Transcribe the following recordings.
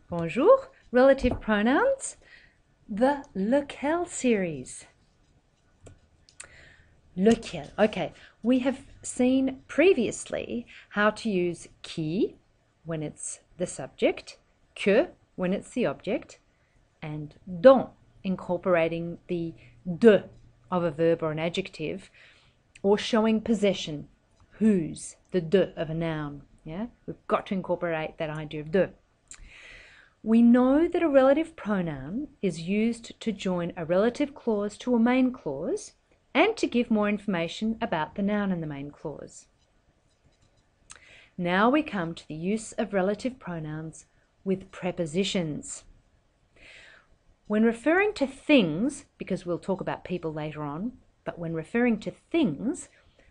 Bonjour, relative pronouns, the Lequel series. Lequel. Okay, we have seen previously how to use qui when it's the subject, que when it's the object, and dont incorporating the de of a verb or an adjective, or showing possession, whose, the de of a noun. Yeah, we've got to incorporate that idea of de. We know that a relative pronoun is used to join a relative clause to a main clause and to give more information about the noun in the main clause. Now we come to the use of relative pronouns with prepositions. When referring to things, because we'll talk about people later on, but when referring to things,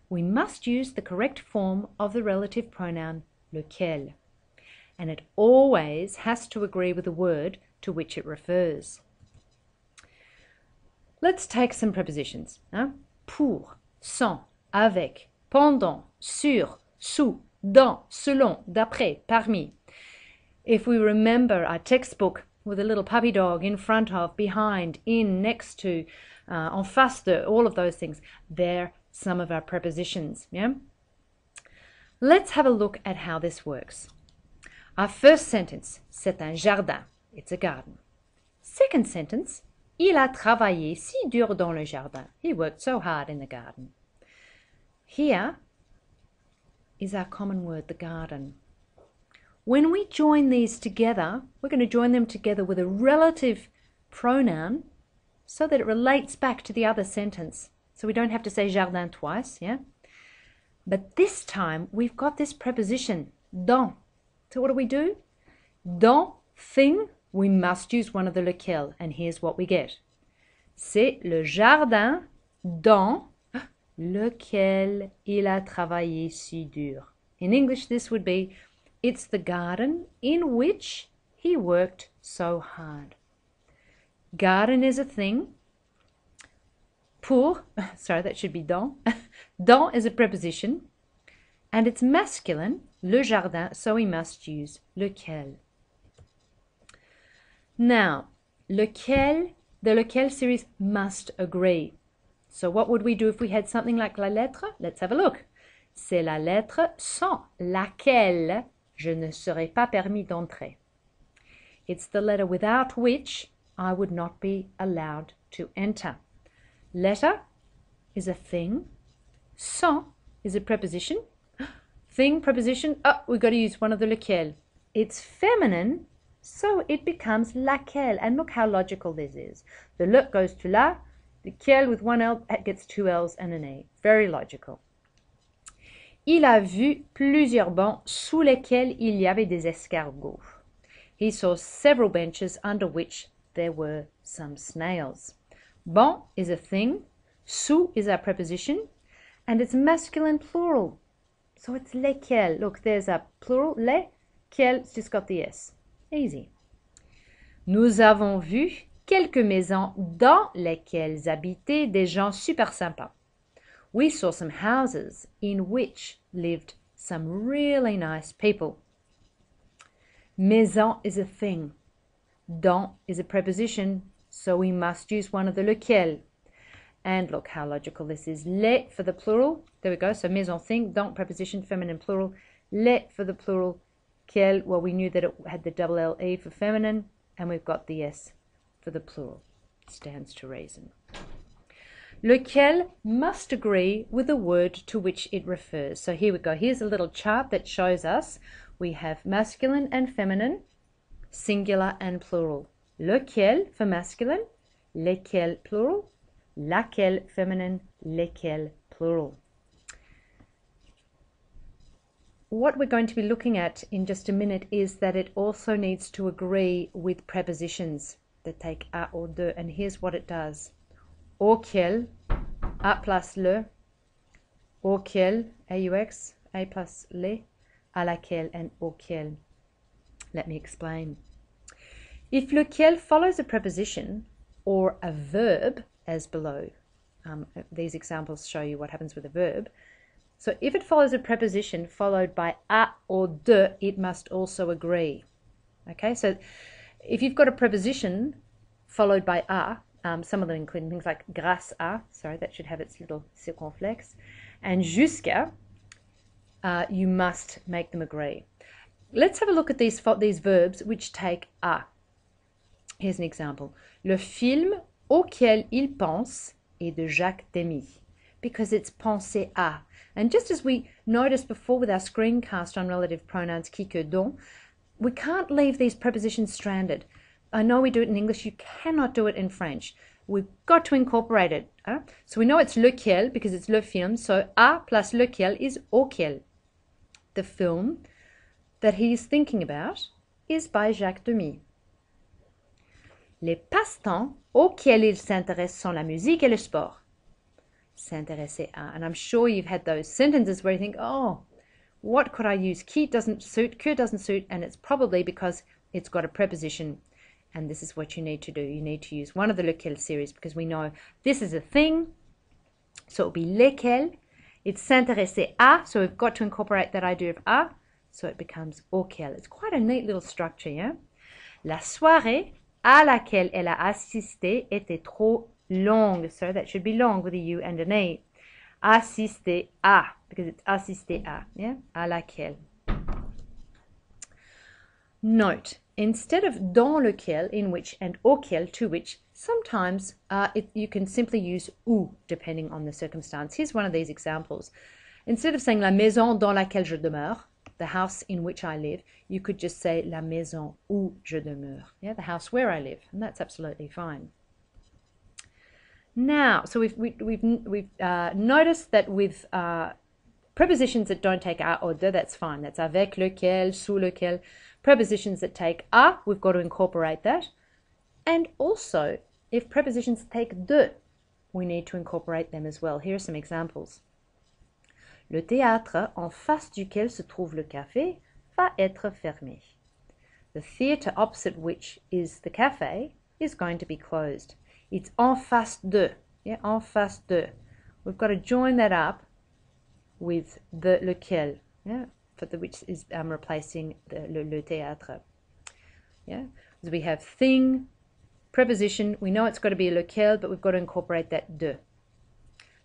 we must use the correct form of the relative pronoun lequel. And it always has to agree with the word to which it refers. Let's take some prepositions. Pour, sans, avec, pendant, sur, sous, dans, selon, d'après, parmi. If we remember our textbook with a little puppy dog in front of, behind, in, next to, en face de, all of those things, they're some of our prepositions. Yeah? Let's have a look at how this works. Our first sentence, c'est un jardin, it's a garden. Second sentence, il a travaillé si dur dans le jardin. He worked so hard in the garden. Here is our common word, the garden. When we join these together, we're going to join them together with a relative pronoun so that it relates back to the other sentence. So we don't have to say jardin twice, yeah? But this time we've got this preposition, dans. So what do? Dans thing, we must use one of the lequel, and here's what we get. C'est le jardin dans lequel il a travaillé si dur. In English, this would be, it's the garden in which he worked so hard. Garden is a thing. Pour, sorry, that should be dans. Dans is a preposition, and it's masculine, le jardin, so we must use lequel. Now, lequel, the lequel series must agree. So what would we do if we had something like la lettre? Let's have a look. C'est la lettre sans laquelle je ne serais pas permis d'entrer. It's the letter without which I would not be allowed to enter. Letter is a thing. Sans is a preposition. Thing, preposition, we've got to use one of the lequel. It's feminine, so it becomes laquelle. And look how logical this is. The le goes to la, the quel with one L gets two L's and an E. Very logical. Il a vu plusieurs bancs sous lesquels il y avait des escargots. He saw several benches under which there were some snails. Banc is a thing, sous is our preposition, and it's masculine plural. So it's lesquels. Look, there's a plural, lesquels, it's just got the S. Easy. Nous avons vu quelques maisons dans lesquelles habitaient des gens super sympas. We saw some houses in which lived some really nice people. Maison is a thing. Dans is a preposition, so we must use one of the lequel. And look how logical this is. Les for the plural. There we go. So maison, thing. Dans, preposition, feminine, plural. Les for the plural. Quel, well, we knew that it had the double L-E for feminine. And we've got the S for the plural. Stands to reason. Lequel must agree with the word to which it refers. So here we go. Here's a little chart that shows us we have masculine and feminine, singular and plural. Lequel for masculine, lesquels plural, laquelle feminine, lesquels plural. What we're going to be looking at in just a minute is that it also needs to agree with prepositions that take a or de, and here's what it does. Auquel, a plus le, auquel, aux, a plus les, à laquelle, and auquel. Let me explain. If lequel follows a preposition or a verb, as below, these examples show you what happens with a verb. So if it follows a preposition followed by a or de, it must also agree. Okay, so if you've got a preposition followed by a, some of them include things like grâce à, sorry, that should have its little circonflexe, and jusqu'à, you must make them agree. Let's have a look at these verbs which take a. Here's an example. Le film auquel il pense est de Jacques Demy, because it's pensé à. And just as we noticed before with our screencast on relative pronouns qui, que, dont, we can't leave these prepositions stranded. I know we do it in English, you cannot do it in French. We've got to incorporate it. So we know it's lequel because it's le film, so à plus lequel is auquel. The film that he's thinking about is by Jacques Demy. Les passe-temps auxquels il s'intéresse sont la musique et le sport. S'intéresser à. And I'm sure you've had those sentences where you think, oh, what could I use? Qui doesn't suit, que doesn't suit, and it's probably because it's got a preposition. And this is what you need to do. You need to use one of the lequel series because we know this is a thing. So it'll be lequel. It's s'intéresser à, so we've got to incorporate that idea of à, so it becomes auquel. It's quite a neat little structure, yeah? La soirée à laquelle elle a assisté était trop longue. So that should be long with a U and an E. Assister à, because it's assister à, yeah? À laquelle. Note, instead of dans lequel, in which, and auquel, to which, sometimes you can simply use où, depending on the circumstance. Here's one of these examples. Instead of saying la maison dans laquelle je demeure, the house in which I live, you could just say la maison où je demeure, yeah, the house where I live, and that's absolutely fine. Now, so we've noticed that with prepositions that don't take a or de, that's fine. That's avec lequel, sous lequel. Prepositions that take a, we've got to incorporate that. And also, if prepositions take de, we need to incorporate them as well. Here are some examples. Le théâtre en face duquel se trouve le café va être fermé. The theatre opposite which is the cafe is going to be closed. It's en face de. Yeah, en face de. We've got to join that up with the lequel, yeah, for the which is replacing le théâtre. Yeah, so we have thing, preposition. We know it's got to be a lequel, but we've got to incorporate that de.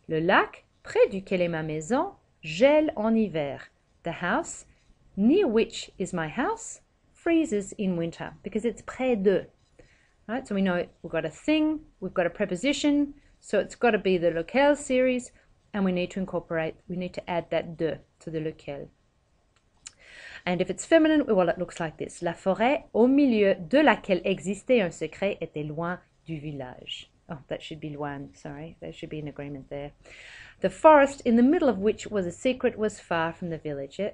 Le lac près duquel est ma maison gèle en hiver. The house near which is my house freezes in winter because it's près de. Right, so we know we've got a thing, we've got a preposition, so it's got to be the lequel series, and we need to add that de to the lequel. And if it's feminine, well, it looks like this. La forêt au milieu de laquelle existait un secret était loin du village. Oh, that should be loin, sorry. There should be an agreement there. The forest in the middle of which was a secret was far from the village. Yeah?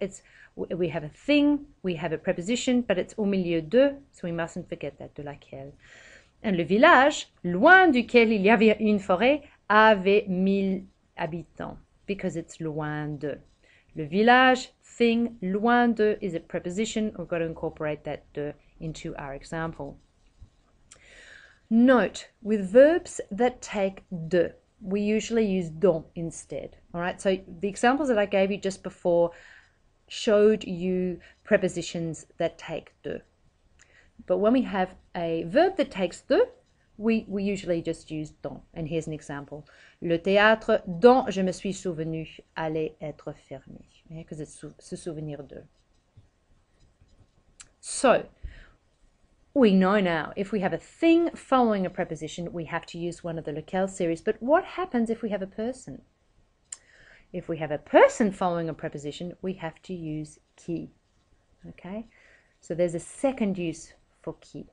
We have a thing, we have a preposition, but it's au milieu de, so we mustn't forget that, de laquelle. And le village, loin duquel il y avait une forêt, avait 1000 habitants, because it's loin de. Le village, thing, loin de is a preposition. We've got to incorporate that de into our example. Note, with verbs that take de, we usually use dont instead. All right, so the examples that I gave you just before showed you prepositions that take de. But when we have a verb that takes de, we usually just use dont. And here's an example. Le théâtre dont je me suis souvenu allait être fermé. Because it's se souvenir de. So, we know now, if we have a thing following a preposition, we have to use one of the lequel series. But what happens if we have a person? If we have a person following a preposition, we have to use qui. Okay? So there's a second use for qui.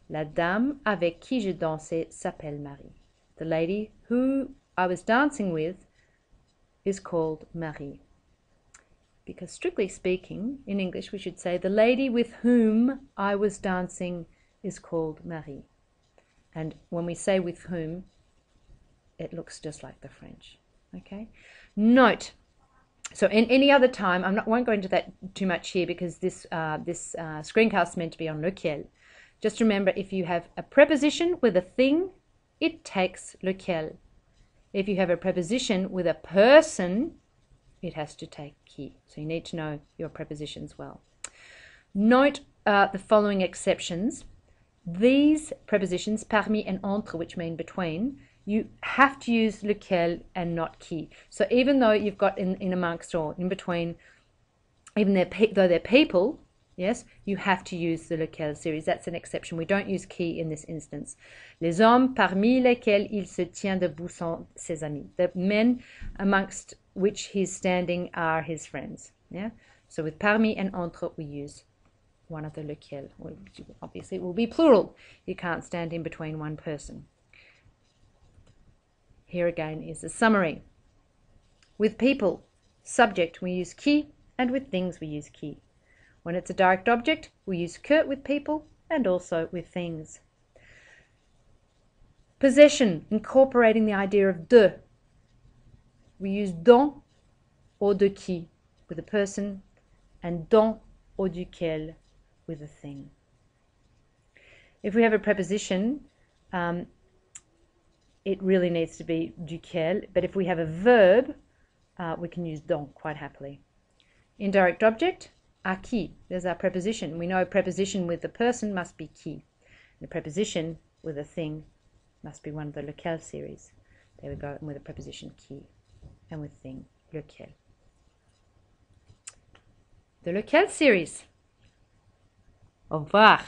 La dame avec qui je dansais s'appelle Marie. The lady who I was dancing with is called Marie. Because strictly speaking, in English we should say the lady with whom I was dancing is called Marie. And when we say with whom, it looks just like the French. Okay? Note, so in any other time, won't go into that too much here because this screencast is meant to be on lequel. Just remember, if you have a preposition with a thing, it takes lequel. If you have a preposition with a person, it has to take qui. So you need to know your prepositions well. Note the following exceptions. These prepositions, parmi and entre, which mean between, you have to use lequel and not qui. So even though you've got in amongst or in between, even though they're people, yes, you have to use the lequel series. That's an exception. We don't use qui in this instance. Les hommes parmi lesquels il se tient debout sont ses amis. The men amongst which he's standing are his friends. Yeah. So with parmi and entre, we use one of the lequel. Obviously, it will be plural. You can't stand in between one person. Here again is a summary. With people, subject, we use qui, and with things, we use qui. When it's a direct object, we use que with people and also with things. Possession, incorporating the idea of de. We use dans or de qui with a person and dans or duquel with a thing. If we have a preposition, it really needs to be duquel, but if we have a verb, we can use dans quite happily. Indirect object, à qui. There's our preposition. We know a preposition with the person must be qui. And a preposition with a thing must be one of the lequel series. There we go, and with a preposition qui, and with thing, lequel. The lequel series. Au revoir.